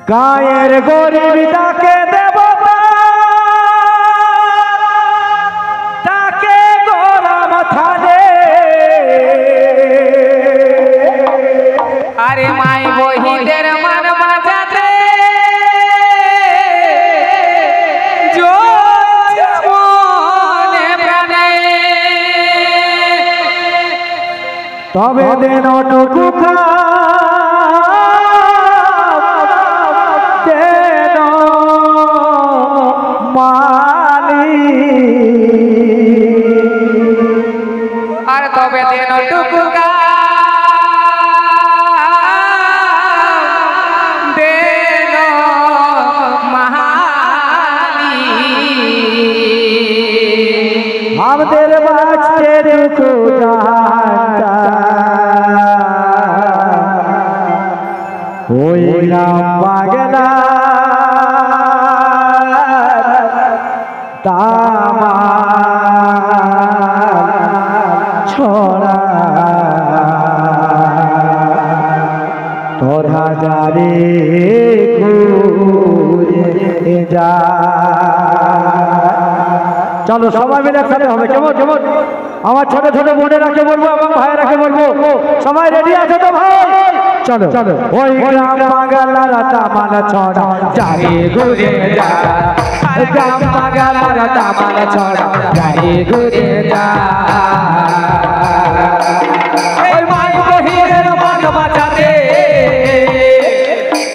গায়ের গরিবি তাকে দেবতা তাকে গোলাম থানে আরে মাই বহিদের মান বাঁচাতে তবে দেন টুকু দেন মালি আর তবে দেন টুকু দেন মালি আমাদের বাঁচতে টুকু ওই গ্রাম বাগলা তামা ছড়া তোর হাজারে ঘুরে যা চলো সবাই মিলে একসাথে হবে কেমন কেমন আমার ছোট ছোট বোনেরাকে বলবো এবং ভাইয়েরাকে বলবো সবাই রেডি আছে তো ভাই চলো চলো ওই গ্রাম বাংলার তামাল ছড়া যারে ঘুরে যা গ্রাম বাংলার তামাল ছড়া যারে ঘুরে যা ওই ভাই বহিনের মান বাঁচাতে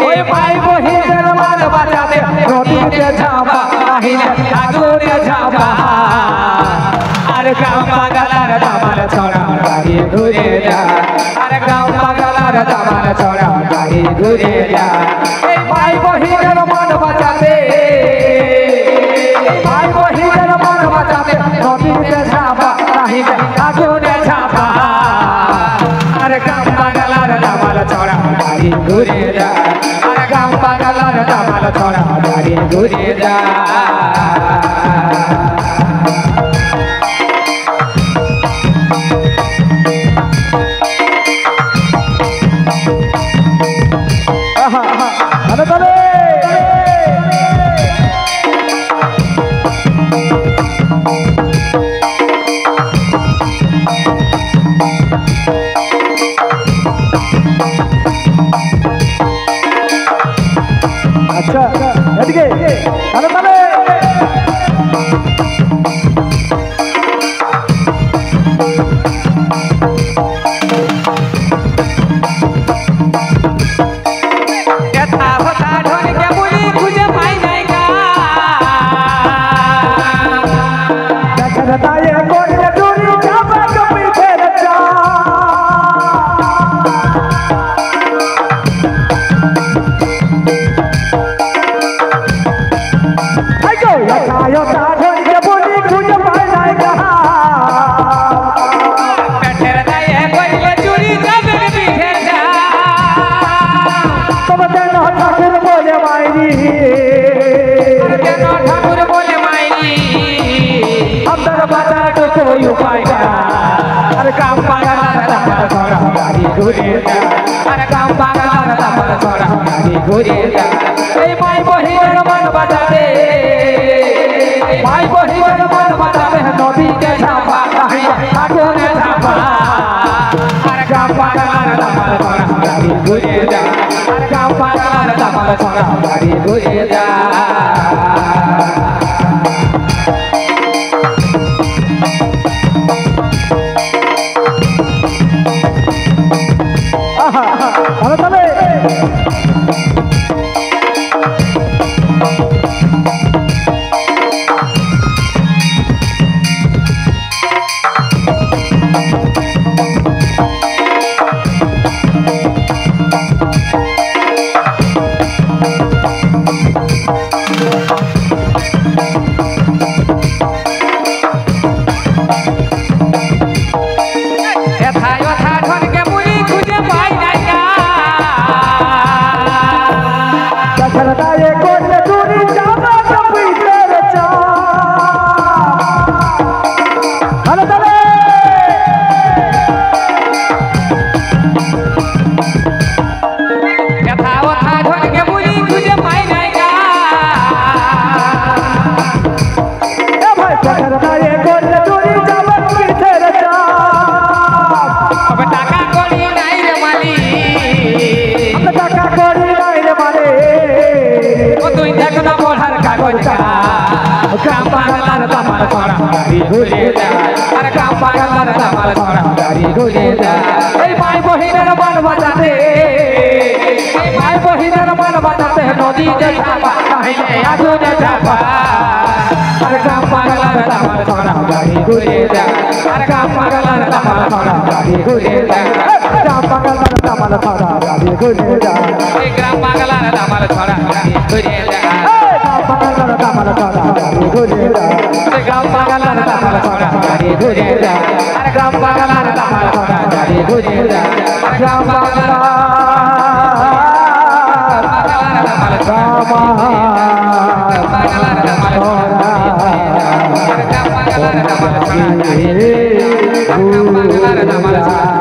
ওই ভাই বহিনের মান বাঁচাতে নদীতে যাবা নাহিলে আগুনে যাবা আর গ্রাম বাংলার তামাল ছড়া যারে ঘুরে যা আর গ্রাম বাংলার তামাল ছড়া যারে ঘুরে যা এই ভাই বহিনের মান বাঁচাতে ভাই বহিনের মান বাঁচাতে নদীতে যাবা নাহিলে আগুনে যাবা আর গ্রাম বাংলার তামাল ছড়া যারে ঘুরে যা আর গ্রাম বাংলার তামাল ছড়া যারে ঘুরে যা আচ্ছা এদিকে তাহলে তাহলে গ্রাম বাংলার তামাল ছড়া যারে ঘুরে যা আর গ্রাম বাংলার তামাল ছড়া যারে ঘুরে যা এই ভাই বহিনের মান বাঁচাতে ভাই বহিনের মান বাঁচাতে নদীতে যাবা নাহিলে আগুনে যাবা আর গ্রাম বাংলার তামাল ছড়া যারে ঘুরে যা আর গ্রাম বাংলার তামাল ছড়া যারে ঘুরে যা কথা কথা ঢোলকে বুলি খুঁজে কইতা গ্রাম বাংলার দামাল ছড়া গাড়ি ঘুরে যায় আর গ্রাম বাংলার দামাল ছড়া গাড়ি ঘুরে যায় এই মাই বহিনের মান বাজাতে এই মাই বহিনের মান বাজাতে নদীতে ঝাপা কাহিলে আগুনে ঝাপা আর গ্রাম বাংলার দামাল ছড়া গাড়ি ঘুরে যায় আর গ্রাম বাংলার দামাল ছড়া গাড়ি ঘুরে যায় গ্রাম বাংলার দামাল ছড়া গাড়ি ঘুরে যায় এই গ্রাম বাংলার দামাল ছড়া গাড়ি ঘুরে যায় বাংলার দামাল ছড়া গাড়ি ঘুরে যায় গ্রাম বাংলার দামাল ছড়া গাড়ি ঘুরে যায় আর গ্রাম বাংলার দামাল ছড়া গাড়ি ঘুরে যায় গ্রাম বাংলার দামাল ছড়া বাংলার দামাল ছড়া গ্রাম বাংলার দামাল ছড়া ঘুরে গ্রাম বাংলার দামাল ছড়া